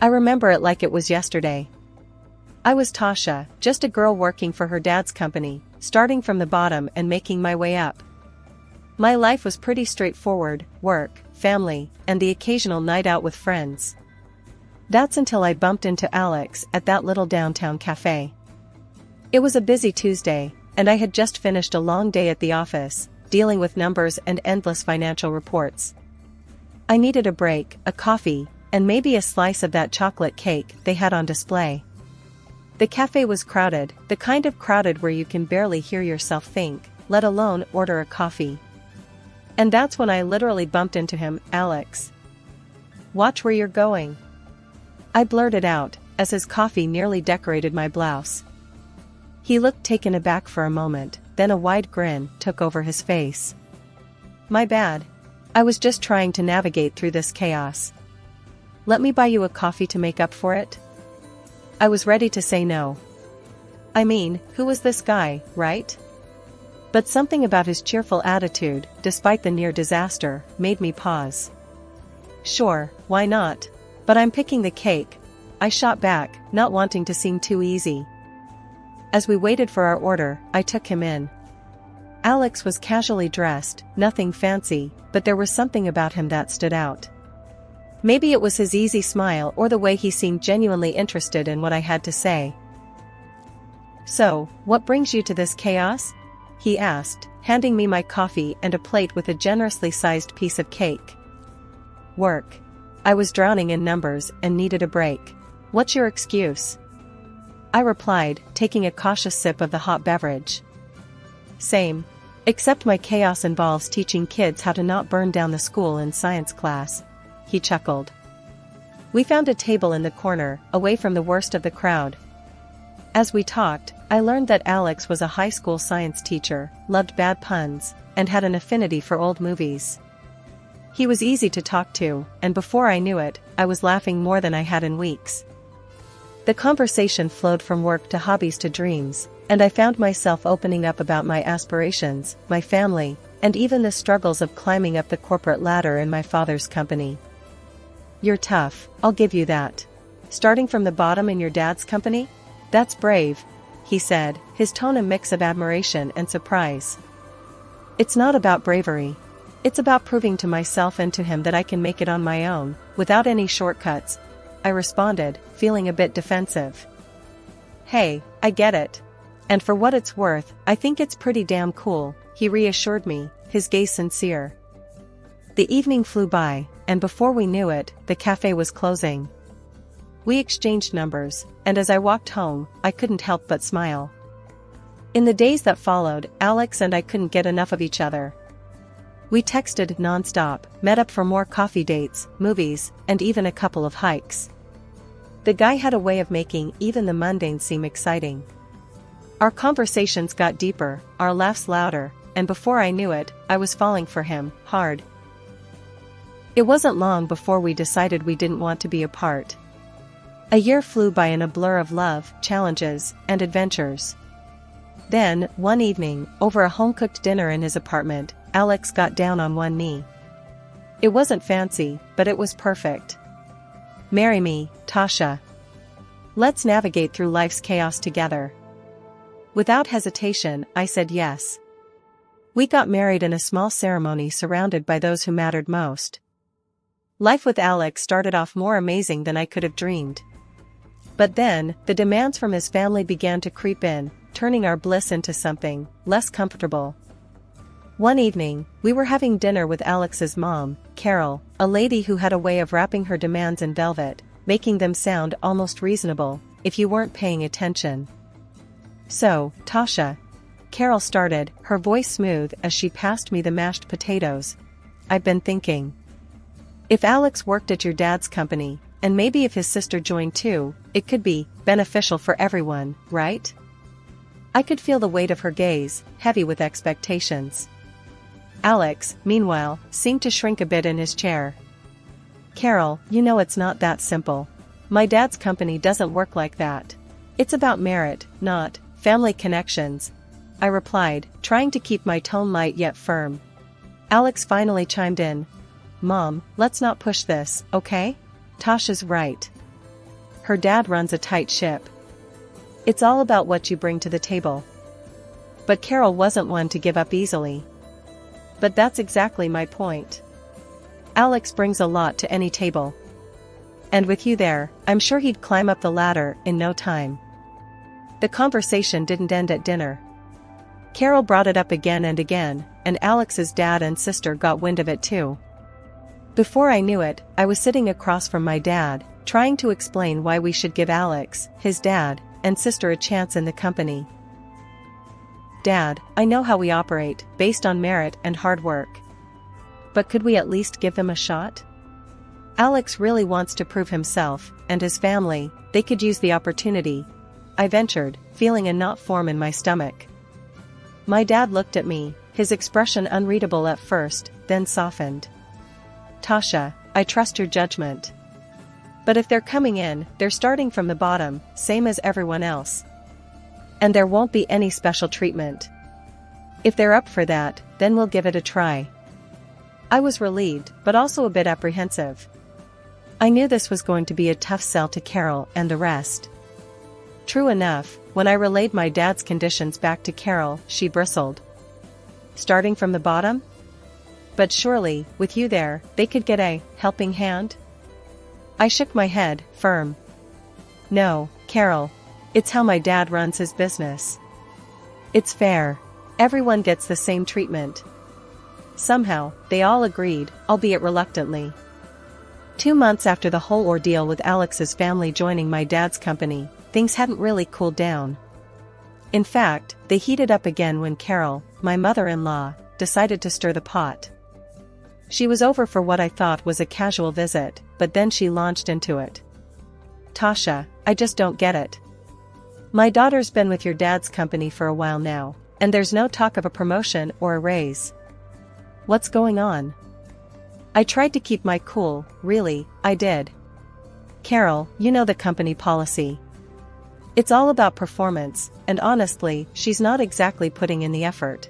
I remember it like it was yesterday. I was Tasha, just a girl working for her dad's company, starting from the bottom and making my way up. My life was pretty straightforward: work, family, and the occasional night out with friends. That's until I bumped into Alex at that little downtown cafe. It was a busy Tuesday, and I had just finished a long day at the office, dealing with numbers and endless financial reports. I needed a break, a coffee, and maybe a slice of that chocolate cake they had on display. The cafe was crowded, the kind of crowded where you can barely hear yourself think, let alone order a coffee. And that's when I literally bumped into him. "Alex, watch where you're going," I blurted out, as his coffee nearly decorated my blouse. He looked taken aback for a moment, then a wide grin took over his face. "My bad. I was just trying to navigate through this chaos. Let me buy you a coffee to make up for it?" I was ready to say no. I mean, who was this guy, right? But something about his cheerful attitude, despite the near disaster, made me pause. "Sure, why not? But I'm picking the cake," I shot back, not wanting to seem too easy. As we waited for our order, I took him in. Alex was casually dressed, nothing fancy, but there was something about him that stood out. Maybe it was his easy smile or the way he seemed genuinely interested in what I had to say. "So, what brings you to this chaos?" he asked, handing me my coffee and a plate with a generously sized piece of cake. "Work. I was drowning in numbers and needed a break. What's your excuse?" I replied, taking a cautious sip of the hot beverage. "Same. Except my chaos involves teaching kids how to not burn down the school in science class," he chuckled. We found a table in the corner, away from the worst of the crowd. As we talked, I learned that Alex was a high school science teacher, loved bad puns, and had an affinity for old movies. He was easy to talk to, and before I knew it, I was laughing more than I had in weeks. The conversation flowed from work to hobbies to dreams, and I found myself opening up about my aspirations, my family, and even the struggles of climbing up the corporate ladder in my father's company. "You're tough, I'll give you that. Starting from the bottom in your dad's company? That's brave," he said, his tone a mix of admiration and surprise. "It's not about bravery. It's about proving to myself and to him that I can make it on my own, without any shortcuts," I responded, feeling a bit defensive. "Hey, I get it. And for what it's worth, I think it's pretty damn cool," he reassured me, his gaze sincere. The evening flew by, and before we knew it, the cafe was closing. We exchanged numbers, and as I walked home, I couldn't help but smile. In the days that followed, Alex and I couldn't get enough of each other. We texted nonstop, met up for more coffee dates, movies, and even a couple of hikes. The guy had a way of making even the mundane seem exciting. Our conversations got deeper, our laughs louder, and before I knew it, I was falling for him, hard. It wasn't long before we decided we didn't want to be apart. A year flew by in a blur of love, challenges, and adventures. Then, one evening, over a home-cooked dinner in his apartment, Alex got down on one knee. It wasn't fancy, but it was perfect. "Marry me, Tasha. Let's navigate through life's chaos together." Without hesitation, I said yes. We got married in a small ceremony surrounded by those who mattered most. Life with Alex started off more amazing than I could have dreamed. But then, the demands from his family began to creep in, turning our bliss into something less comfortable. One evening, we were having dinner with Alex's mom, Carol, a lady who had a way of wrapping her demands in velvet, making them sound almost reasonable, if you weren't paying attention. "So, Tasha," Carol started, her voice smooth as she passed me the mashed potatoes, "I've been thinking. If Alex worked at your dad's company, and maybe if his sister joined too, it could be beneficial for everyone, right?" I could feel the weight of her gaze, heavy with expectations. Alex, meanwhile, seemed to shrink a bit in his chair. "Carol, you know it's not that simple. My dad's company doesn't work like that. It's about merit, not family connections," I replied, trying to keep my tone light yet firm. Alex finally chimed in. "Mom, let's not push this, okay? Tasha's right. her dad runs a tight ship. It's all about what you bring to the table. But Carol wasn't one to give up easily. But that's exactly my point. Alex brings a lot to any table. And with you there, I'm sure he'd climb up the ladder in no time. The conversation didn't end at dinner. Carol brought it up again and again, and Alex's dad and sister got wind of it too. Before I knew it, I was sitting across from my dad, trying to explain why we should give Alex, his dad, and sister a chance in the company. Dad, I know how we operate, based on merit and hard work. But could we at least give them a shot? Alex really wants to prove himself, and his family, they could use the opportunity. I ventured, feeling a knot form in my stomach. My dad looked at me, his expression unreadable at first, then softened. Tasha, I trust your judgment. But if they're coming in, they're starting from the bottom, same as everyone else. And there won't be any special treatment. If they're up for that, then we'll give it a try. I was relieved, but also a bit apprehensive. I knew this was going to be a tough sell to Carol and the rest. True enough, when I relayed my dad's conditions back to Carol, she bristled. Starting from the bottom? But surely, with you there, they could get a helping hand? I shook my head, firm. No, Carol. It's how my dad runs his business. It's fair. Everyone gets the same treatment. Somehow, they all agreed, albeit reluctantly. 2 months after the whole ordeal with Alex's family joining my dad's company, things hadn't really cooled down. In fact, they heated up again when Carol, my mother-in-law, decided to stir the pot. She was over for what I thought was a casual visit, but then she launched into it. Tasha, I just don't get it. My daughter's been with your dad's company for a while now, and there's no talk of a promotion or a raise. What's going on? I tried to keep my cool, really, I did. Carol, you know the company policy. It's all about performance, and honestly, she's not exactly putting in the effort.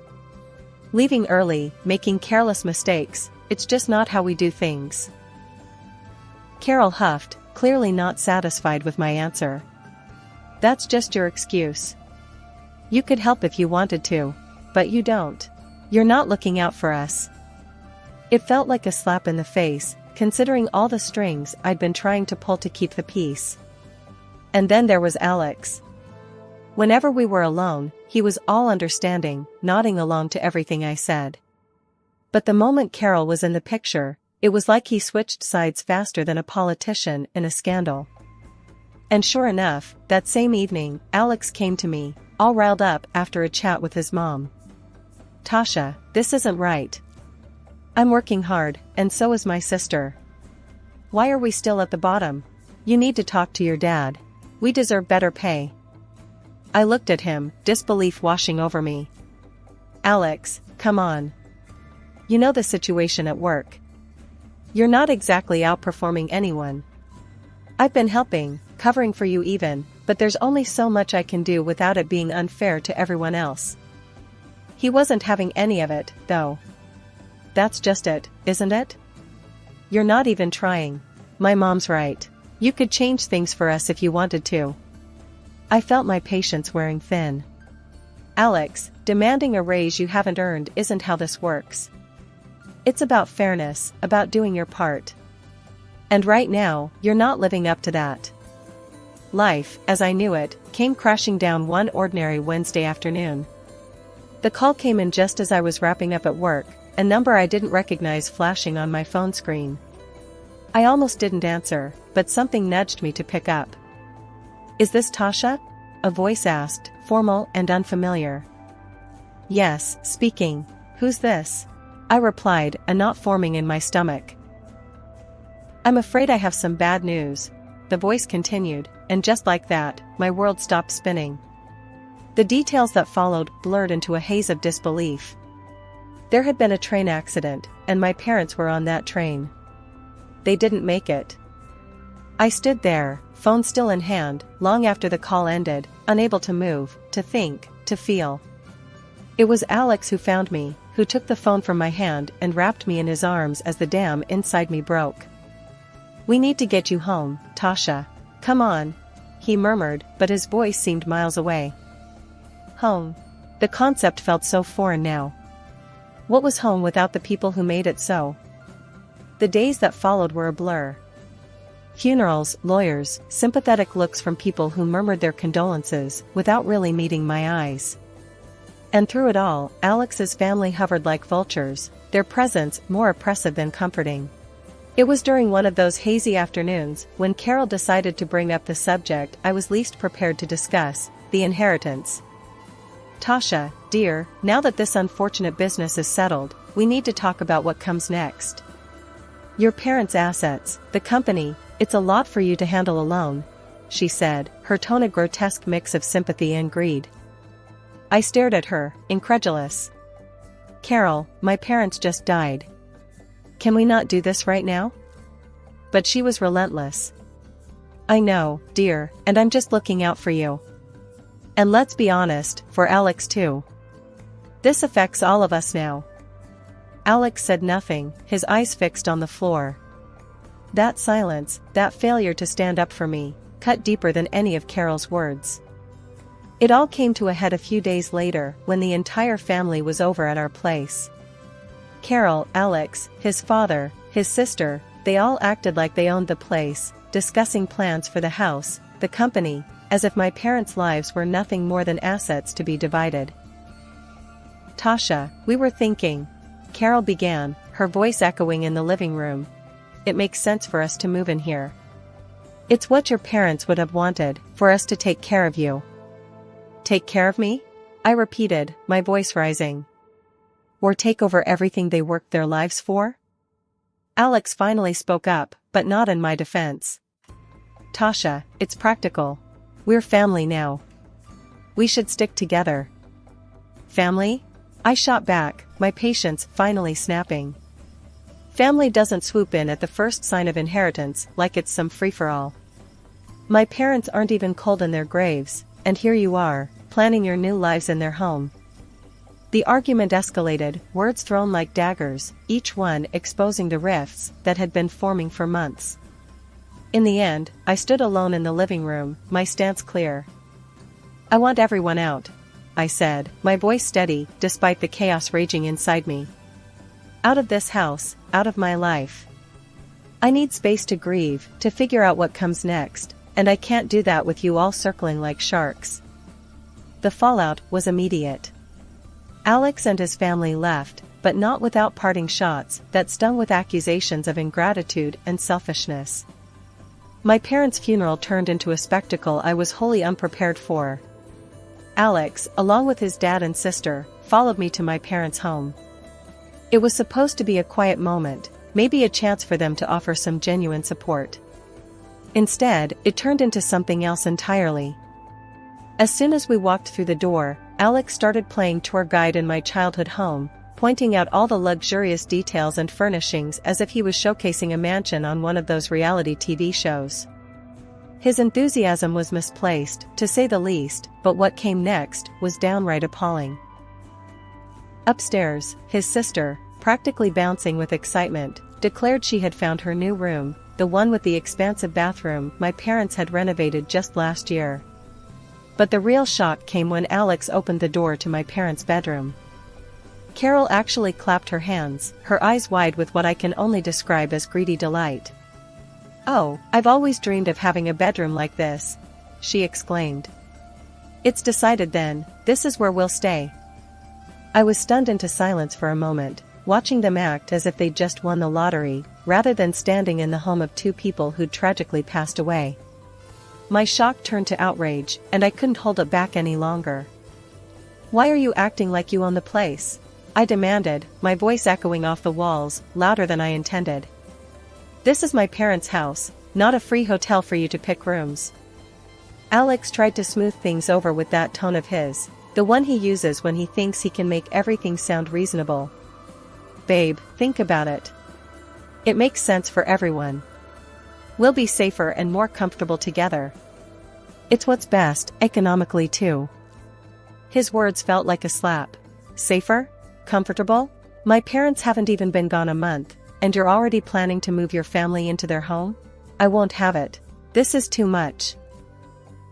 Leaving early, making careless mistakes, it's just not how we do things. Carol huffed, clearly not satisfied with my answer. That's just your excuse. You could help if you wanted to, but you don't. You're not looking out for us. It felt like a slap in the face, considering all the strings I'd been trying to pull to keep the peace. And then there was Alex. Whenever we were alone, he was all understanding, nodding along to everything I said. But the moment Carol was in the picture, it was like he switched sides faster than a politician in a scandal. And sure enough, that same evening, Alex came to me, all riled up after a chat with his mom. Tasha, this isn't right. I'm working hard, and so is my sister. Why are we still at the bottom? You need to talk to your dad. We deserve better pay. I looked at him, disbelief washing over me. Alex, come on. You know the situation at work. You're not exactly outperforming anyone. I've been helping, covering for you even, but there's only so much I can do without it being unfair to everyone else. He wasn't having any of it, though. That's just it, isn't it? You're not even trying. My mom's right. You could change things for us if you wanted to. I felt my patience wearing thin. Alex, demanding a raise you haven't earned isn't how this works. It's about fairness, about doing your part. And right now, you're not living up to that. Life, as I knew it, came crashing down one ordinary Wednesday afternoon. The call came in just as I was wrapping up at work, a number I didn't recognize flashing on my phone screen. I almost didn't answer, but something nudged me to pick up. Is this Tasha? A voice asked, formal and unfamiliar. Yes, speaking. Who's this? I replied, a knot forming in my stomach. I'm afraid I have some bad news, the voice continued, and just like that, my world stopped spinning. The details that followed blurred into a haze of disbelief. There had been a train accident, and my parents were on that train. They didn't make it. I stood there, phone still in hand, long after the call ended, unable to move, to think, to feel. It was Alex who found me, who took the phone from my hand and wrapped me in his arms as the dam inside me broke. We need to get you home, Tasha. Come on, he murmured, but his voice seemed miles away. Home. The concept felt so foreign now. What was home without the people who made it so? The days that followed were a blur. Funerals, lawyers, sympathetic looks from people who murmured their condolences without really meeting my eyes. And through it all, Alex's family hovered like vultures, their presence more oppressive than comforting. It was during one of those hazy afternoons when Carol decided to bring up the subject I was least prepared to discuss, the inheritance. Tasha, dear, now that this unfortunate business is settled, we need to talk about what comes next. Your parents' assets, the company, it's a lot for you to handle alone, she said, her tone a grotesque mix of sympathy and greed. I stared at her, incredulous. Carol, my parents just died. Can we not do this right now? But she was relentless. I know, dear, and I'm just looking out for you. And let's be honest, for Alex too. This affects all of us now. Alex said nothing, his eyes fixed on the floor. That silence, that failure to stand up for me, cut deeper than any of Carol's words. It all came to a head a few days later when the entire family was over at our place. Carol, Alex, his father, his sister, they all acted like they owned the place, discussing plans for the house, the company, as if my parents' lives were nothing more than assets to be divided. Tasha, we were thinking, Carol began, her voice echoing in the living room. It makes sense for us to move in here. It's what your parents would have wanted, for us to take care of you. Take care of me? I repeated, my voice rising. Or take over everything they worked their lives for? Alex finally spoke up, but not in my defense. Tasha, it's practical. We're family now. We should stick together. Family? I shot back, my patience finally snapping. Family doesn't swoop in at the first sign of inheritance like it's some free-for-all. My parents aren't even cold in their graves, and here you are, planning your new lives in their home. The argument escalated, words thrown like daggers, each one exposing the rifts that had been forming for months. In the end, I stood alone in the living room, my stance clear. I want everyone out, I said, my voice steady, despite the chaos raging inside me. Out of this house, out of my life. I need space to grieve, to figure out what comes next, and I can't do that with you all circling like sharks. The fallout was immediate. Alex and his family left, but not without parting shots that stung with accusations of ingratitude and selfishness. My parents' funeral turned into a spectacle I was wholly unprepared for. Alex, along with his dad and sister, followed me to my parents' home. It was supposed to be a quiet moment, maybe a chance for them to offer some genuine support. Instead, it turned into something else entirely. As soon as we walked through the door, Alex started playing tour guide in my childhood home, pointing out all the luxurious details and furnishings as if he was showcasing a mansion on one of those reality TV shows. His enthusiasm was misplaced, to say the least, but what came next was downright appalling. Upstairs, his sister, practically bouncing with excitement, declared she had found her new room, the one with the expansive bathroom my parents had renovated just last year. But the real shock came when Alex opened the door to my parents' bedroom. Carol actually clapped her hands, her eyes wide with what I can only describe as greedy delight. Oh, I've always dreamed of having a bedroom like this, she exclaimed. It's decided then, this is where we'll stay. I was stunned into silence for a moment, watching them act as if they'd just won the lottery, rather than standing in the home of two people who'd tragically passed away. My shock turned to outrage, and I couldn't hold it back any longer. Why are you acting like you own the place? I demanded, my voice echoing off the walls, louder than I intended. This is my parents' house, not a free hotel for you to pick rooms. Alex tried to smooth things over with that tone of his, the one he uses when he thinks he can make everything sound reasonable. Babe, think about it. It makes sense for everyone. We'll be safer and more comfortable together. It's what's best, economically too. His words felt like a slap. Safer? Comfortable? My parents haven't even been gone a month, and you're already planning to move your family into their home? I won't have it. This is too much."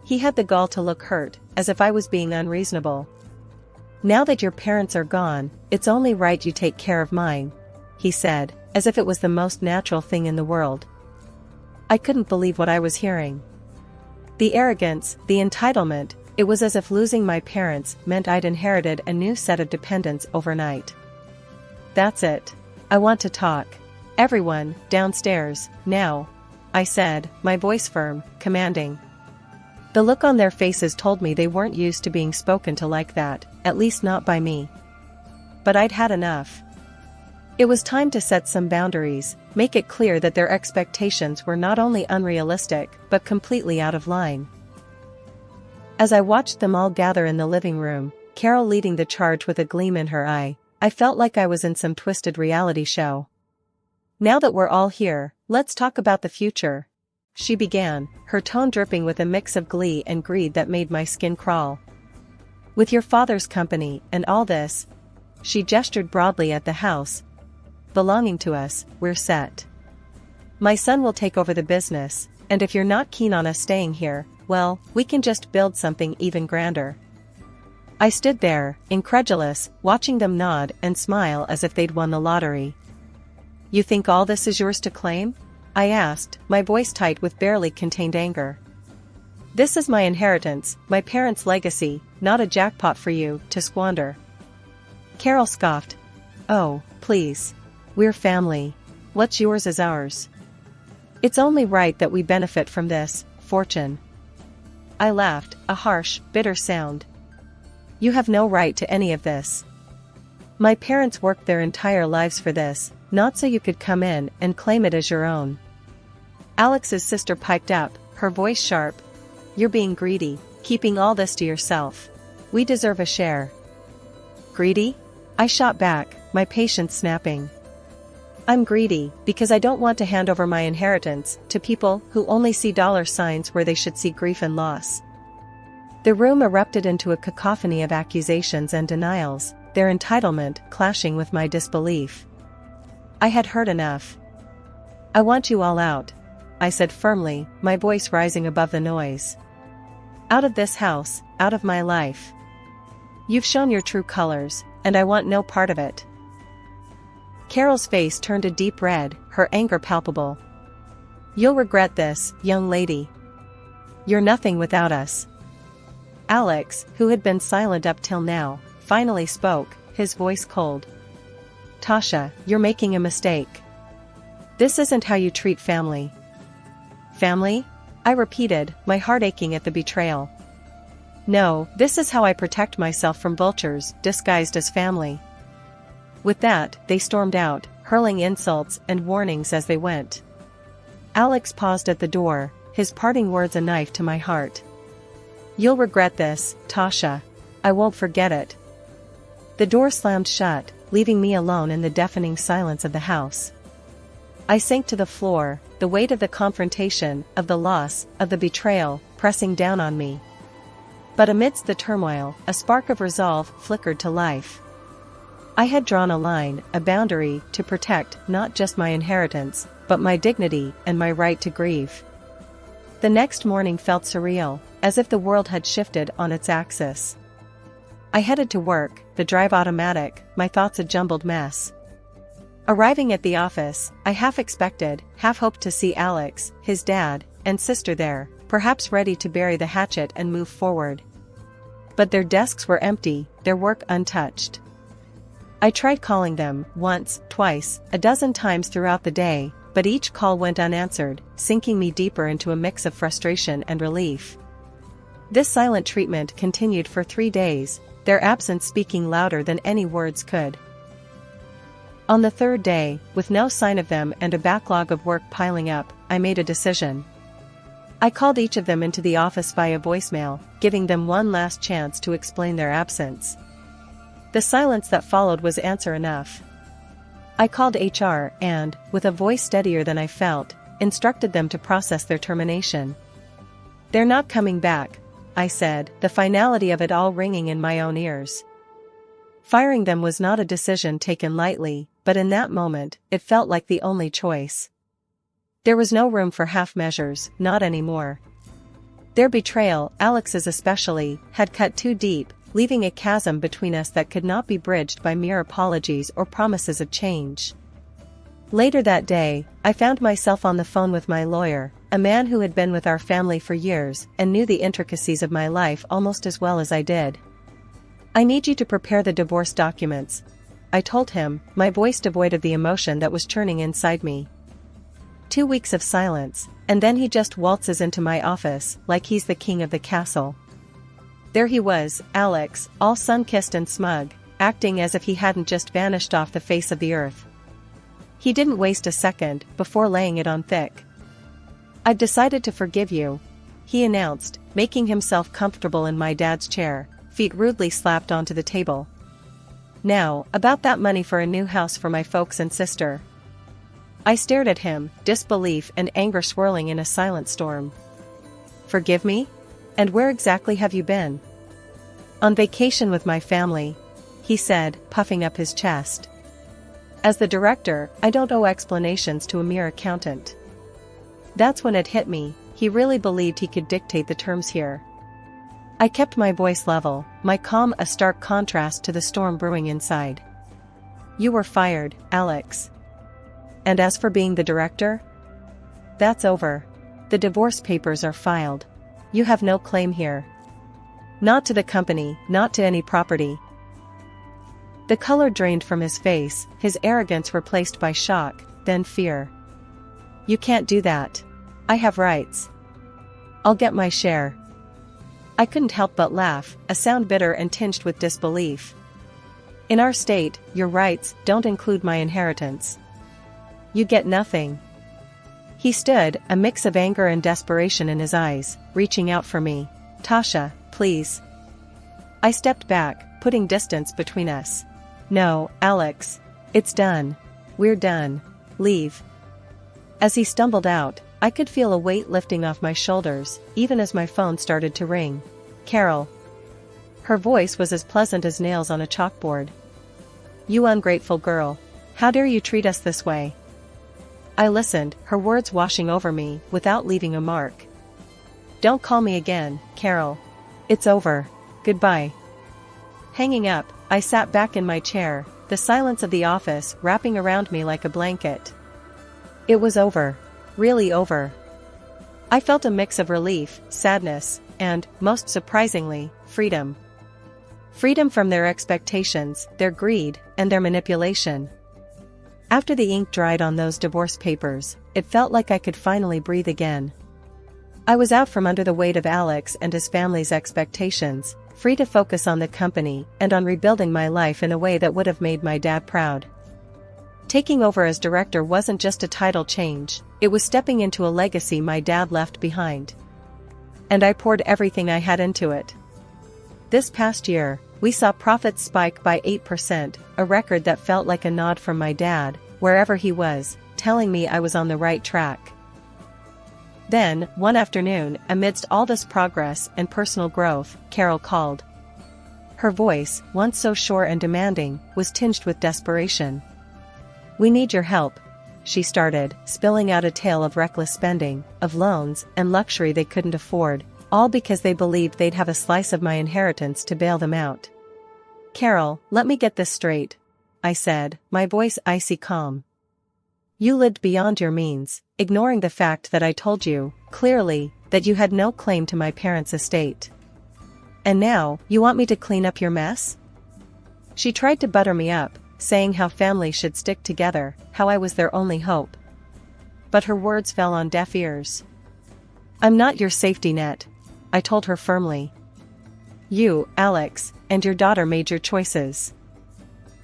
He had the gall to look hurt, as if I was being unreasonable. "Now that your parents are gone, it's only right you take care of mine," he said, as if it was the most natural thing in the world. I couldn't believe what I was hearing. The arrogance, the entitlement, it was as if losing my parents meant I'd inherited a new set of dependents overnight. "That's it. I want to talk. Everyone, downstairs, now," I said, my voice firm, commanding. The look on their faces told me they weren't used to being spoken to like that, at least not by me. But I'd had enough. It was time to set some boundaries, make it clear that their expectations were not only unrealistic, but completely out of line. As I watched them all gather in the living room, Carol leading the charge with a gleam in her eye, I felt like I was in some twisted reality show. "Now that we're all here, let's talk about the future," she began, her tone dripping with a mix of glee and greed that made my skin crawl. "With your father's company and all this," she gestured broadly at the house, "belonging to us, we're set. My son will take over the business, and if you're not keen on us staying here, well, we can just build something even grander." I stood there, incredulous, watching them nod and smile as if they'd won the lottery. "You think all this is yours to claim?" I asked, my voice tight with barely contained anger. "This is my inheritance, my parents' legacy, not a jackpot for you to squander." Carol scoffed. "Oh, please. We're family. What's yours is ours. It's only right that we benefit from this fortune." I laughed, a harsh, bitter sound. "You have no right to any of this. My parents worked their entire lives for this, not so you could come in and claim it as your own." Alex's sister piped up, her voice sharp. "You're being greedy, keeping all this to yourself. We deserve a share." "Greedy?" I shot back, my patience snapping. "I'm greedy because I don't want to hand over my inheritance to people who only see dollar signs where they should see grief and loss." The room erupted into a cacophony of accusations and denials, their entitlement clashing with my disbelief. I had heard enough. "I want you all out," I said firmly, my voice rising above the noise. "Out of this house, out of my life. You've shown your true colors, and I want no part of it." Carol's face turned a deep red, her anger palpable. "You'll regret this, young lady. You're nothing without us." Alex, who had been silent up till now, finally spoke, his voice cold. "Tasha, you're making a mistake. This isn't how you treat family." "Family?" I repeated, my heart aching at the betrayal. "No, this is how I protect myself from vultures disguised as family." With that, they stormed out, hurling insults and warnings as they went. Alex paused at the door, his parting words a knife to my heart. "You'll regret this, Tasha. I won't forget it." The door slammed shut, leaving me alone in the deafening silence of the house. I sank to the floor, the weight of the confrontation, of the loss, of the betrayal, pressing down on me. But amidst the turmoil, a spark of resolve flickered to life. I had drawn a line, a boundary, to protect not just my inheritance, but my dignity and my right to grieve. The next morning felt surreal, as if the world had shifted on its axis. I headed to work, the drive automatic, my thoughts a jumbled mess. Arriving at the office, I half expected, half hoped to see Alex, his dad, and sister there, perhaps ready to bury the hatchet and move forward. But their desks were empty, their work untouched. I tried calling them, once, twice, a dozen times throughout the day, but each call went unanswered, sinking me deeper into a mix of frustration and relief. This silent treatment continued for 3 days, their absence speaking louder than any words could. On the 3rd day, with no sign of them and a backlog of work piling up, I made a decision. I called each of them into the office via voicemail, giving them one last chance to explain their absence. The silence that followed was answer enough. I called HR and, with a voice steadier than I felt, instructed them to process their termination. "They're not coming back," I said, the finality of it all ringing in my own ears. Firing them was not a decision taken lightly, but in that moment, it felt like the only choice. There was no room for half measures, not anymore. Their betrayal, Alex's especially, had cut too deep, leaving a chasm between us that could not be bridged by mere apologies or promises of change. Later that day, I found myself on the phone with my lawyer, a man who had been with our family for years and knew the intricacies of my life almost as well as I did. "I need you to prepare the divorce documents," I told him, my voice devoid of the emotion that was churning inside me. 2 weeks of silence, and then he just waltzes into my office like he's the king of the castle. There he was, Alex, all sun-kissed and smug, acting as if he hadn't just vanished off the face of the earth. He didn't waste a second before laying it on thick. "I've decided to forgive you," he announced, making himself comfortable in my dad's chair, feet rudely slapped onto the table. "Now, about that money for a new house for my folks and sister." I stared at him, disbelief and anger swirling in a silent storm. "Forgive me? And where exactly have you been?" "On vacation with my family," he said, puffing up his chest. As the director, I don't owe explanations to a mere accountant. That's when it hit me, he really believed he could dictate the terms here. I kept my voice level, my calm a stark contrast to the storm brewing inside. "You were fired, Alex. And as for being the director? That's over. The divorce papers are filed. You have no claim here. Not to the company, not to any property." The color drained from his face, his arrogance replaced by shock, then fear. "You can't do that. I have rights. I'll get my share." I couldn't help but laugh, a sound bitter and tinged with disbelief. "In our state, your rights don't include my inheritance. You get nothing." He stood, a mix of anger and desperation in his eyes, reaching out for me. "Tasha, please." I stepped back, putting distance between us. "No, Alex. It's done. We're done. Leave." As he stumbled out, I could feel a weight lifting off my shoulders, even as my phone started to ring. "Carol." Her voice was as pleasant as nails on a chalkboard. "You ungrateful girl. How dare you treat us this way?" I listened, her words washing over me, without leaving a mark. "Don't call me again, Carol. It's over. Goodbye." Hanging up, I sat back in my chair, the silence of the office wrapping around me like a blanket. It was over. Really over. I felt a mix of relief, sadness, and, most surprisingly, freedom. Freedom from their expectations, their greed, and their manipulation. After the ink dried on those divorce papers, it felt like I could finally breathe again. I was out from under the weight of Alex and his family's expectations, free to focus on the company and on rebuilding my life in a way that would have made my dad proud. Taking over as director wasn't just a title change, it was stepping into a legacy my dad left behind. And I poured everything I had into it. This past year, we saw profits spike by 8%, a record that felt like a nod from my dad, wherever he was, telling me I was on the right track. Then, one afternoon, amidst all this progress and personal growth, Carol called. Her voice, once so sure and demanding, was tinged with desperation. "We need your help," she started, spilling out a tale of reckless spending, of loans, and luxury they couldn't afford, all because they believed they'd have a slice of my inheritance to bail them out. "Carol, let me get this straight," I said, my voice icy calm. "You lived beyond your means, ignoring the fact that I told you, clearly, that you had no claim to my parents' estate. And now, you want me to clean up your mess?" She tried to butter me up, saying how families should stick together, how I was their only hope. But her words fell on deaf ears. "I'm not your safety net," I told her firmly. "You, Alex, and your daughter made your choices.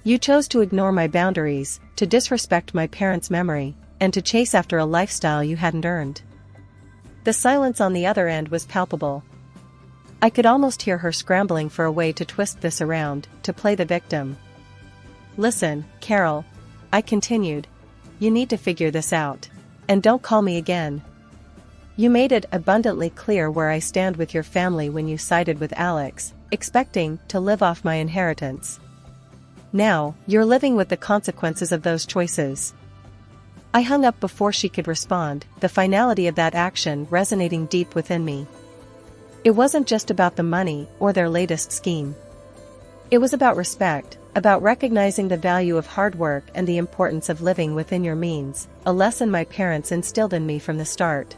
You chose to ignore my boundaries, to disrespect my parents' memory, and to chase after a lifestyle you hadn't earned." The silence on the other end was palpable. I could almost hear her scrambling for a way to twist this around, to play the victim. "Listen, Carol," I continued. "You need to figure this out. And don't call me again. You made it abundantly clear where I stand with your family when you sided with Alex, expecting to live off my inheritance. Now, you're living with the consequences of those choices. I hung up before she could respond, the finality of that action resonating deep within me. It wasn't just about the money or their latest scheme. It was about respect, about recognizing the value of hard work and the importance of living within your means, a lesson my parents instilled in me from the start.